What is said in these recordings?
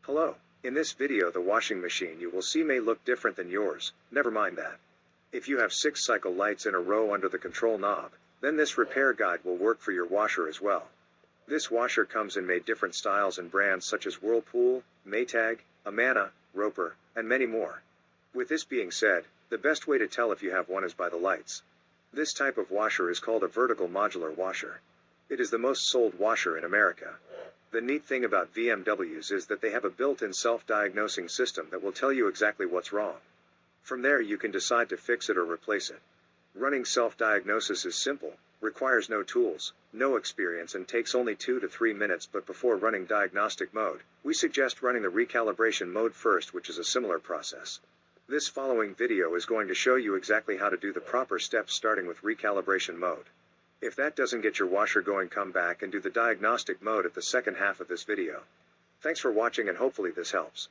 Hello. In this video the washing machine you will see may look different than yours. Never mind that. If you have 6 cycle lights in a row under the control knob, then this repair guide will work for your washer as well. This washer comes in many different styles and brands such as Whirlpool, Maytag, Amana, Roper, and many more. With this being said, the best way to tell if you have one is by the lights. This type of washer is called a vertical modular washer. It is the most sold washer in America. The neat thing about VMWs is that they have a built-in self-diagnosing system that will tell you exactly what's wrong. From there you can decide to fix it or replace it. Running self-diagnosis is simple, requires no tools, no experience and takes only 2 to 3 minutes, but before running diagnostic mode, we suggest running the recalibration mode first, which is a similar process. This following video is going to show you exactly how to do the proper steps starting with recalibration mode. If that doesn't get your washer going, come back and do the diagnostic mode at the second half of this video. Thanks for watching and hopefully this helps.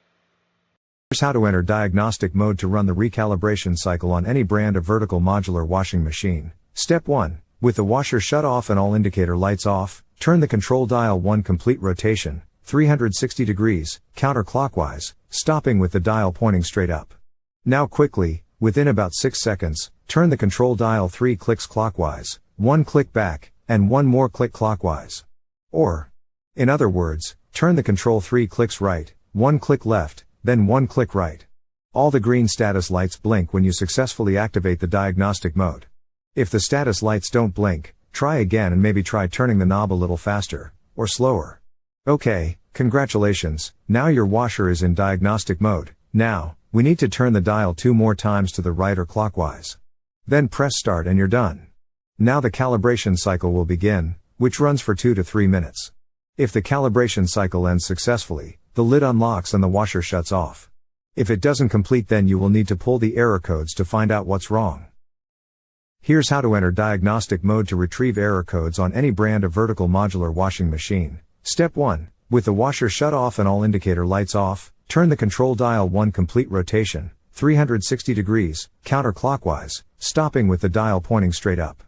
Here's how to enter diagnostic mode to run the recalibration cycle on any brand of vertical modular washing machine. Step 1. With the washer shut off and all indicator lights off, turn the control dial 1 complete rotation, 360 degrees, counterclockwise, stopping with the dial pointing straight up. Now quickly, within about 6 seconds, turn the control dial 3 clicks clockwise, 1 click back, and 1 more click clockwise. Or, in other words, turn the control 3 clicks right, 1 click left, then 1 click right. All the green status lights blink when you successfully activate the diagnostic mode. If the status lights don't blink, try again and maybe try turning the knob a little faster, or slower. Okay, congratulations, now your washer is in diagnostic mode. Now, we need to turn the dial 2 more times to the right or clockwise. Then press start and you're done. Now the calibration cycle will begin, which runs for 2 to 3 minutes. If the calibration cycle ends successfully, the lid unlocks and the washer shuts off. If it doesn't complete, then you will need to pull the error codes to find out what's wrong. Here's how to enter diagnostic mode to retrieve error codes on any brand of vertical modular washing machine. Step 1. With the washer shut off and all indicator lights off, turn the control dial 1 complete rotation, 360 degrees, counterclockwise, stopping with the dial pointing straight up.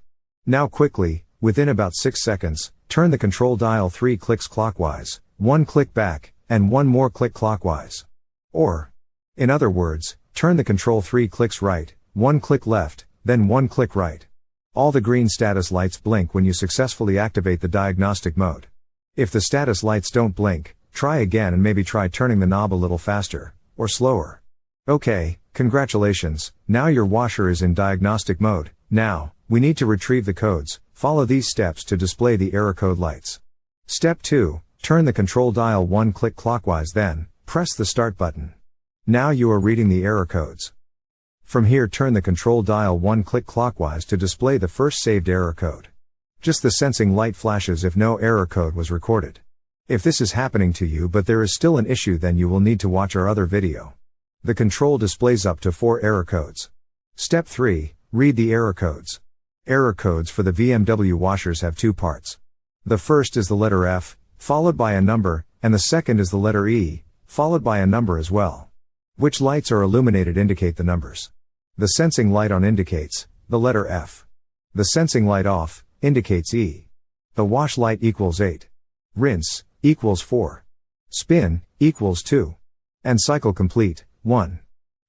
Now quickly, within about 6 seconds, turn the control dial 3 clicks clockwise, 1 click back, and 1 more click clockwise. Or, in other words, turn the control 3 clicks right, 1 click left, then 1 click right. All the green status lights blink when you successfully activate the diagnostic mode. If the status lights don't blink, try again and maybe try turning the knob a little faster, or slower. Okay, congratulations, now your washer is in diagnostic mode. Now, we need to retrieve the codes. Follow these steps to display the error code lights. Step 2. Turn the control dial 1 click clockwise, then press the start button. Now you are reading the error codes. From here, turn the control dial 1 click clockwise to display the first saved error code. Just the sensing light flashes if no error code was recorded. If this is happening to you but there is still an issue, then you will need to watch our other video. The control displays up to 4 error codes. Step 3. Read the error codes. Error codes for the VMW washers have 2 parts. The first is the letter F, followed by a number, and the second is the letter E, followed by a number as well. Which lights are illuminated indicate the numbers. The sensing light on indicates the letter F. The sensing light off indicates E. The wash light equals 8. Rinse equals 4. Spin equals 2. And cycle complete 1.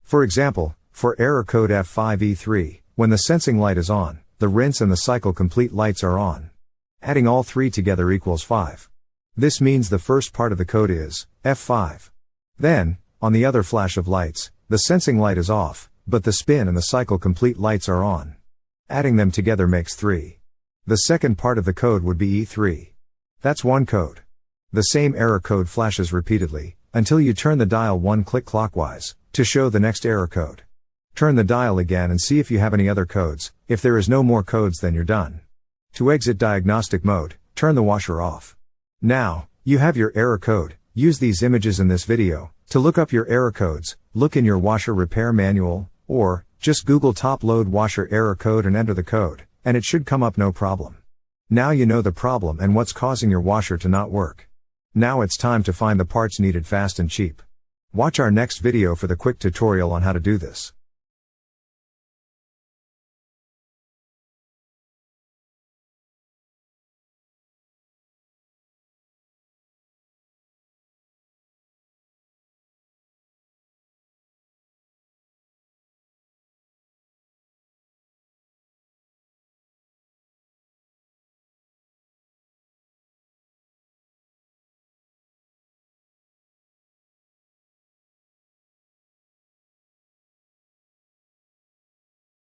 For example, for error code F5E3, when the sensing light is on, the rinse and the cycle complete lights are on. Adding all 3 together equals 5. This means the first part of the code is F5. Then, on the other flash of lights, the sensing light is off, but the spin and the cycle complete lights are on. Adding them together makes 3. The second part of the code would be E3. That's 1 code. The same error code flashes repeatedly, until you turn the dial 1 click clockwise, to show the next error code. Turn the dial again and see if you have any other codes. If there is no more codes, then you're done. To exit diagnostic mode, turn the washer off. Now, you have your error code. Use these images in this video to look up your error codes. Look in your washer repair manual, or just Google top load washer error code and enter the code, and it should come up no problem. Now you know the problem and what's causing your washer to not work. Now it's time to find the parts needed fast and cheap. Watch our next video for the quick tutorial on how to do this.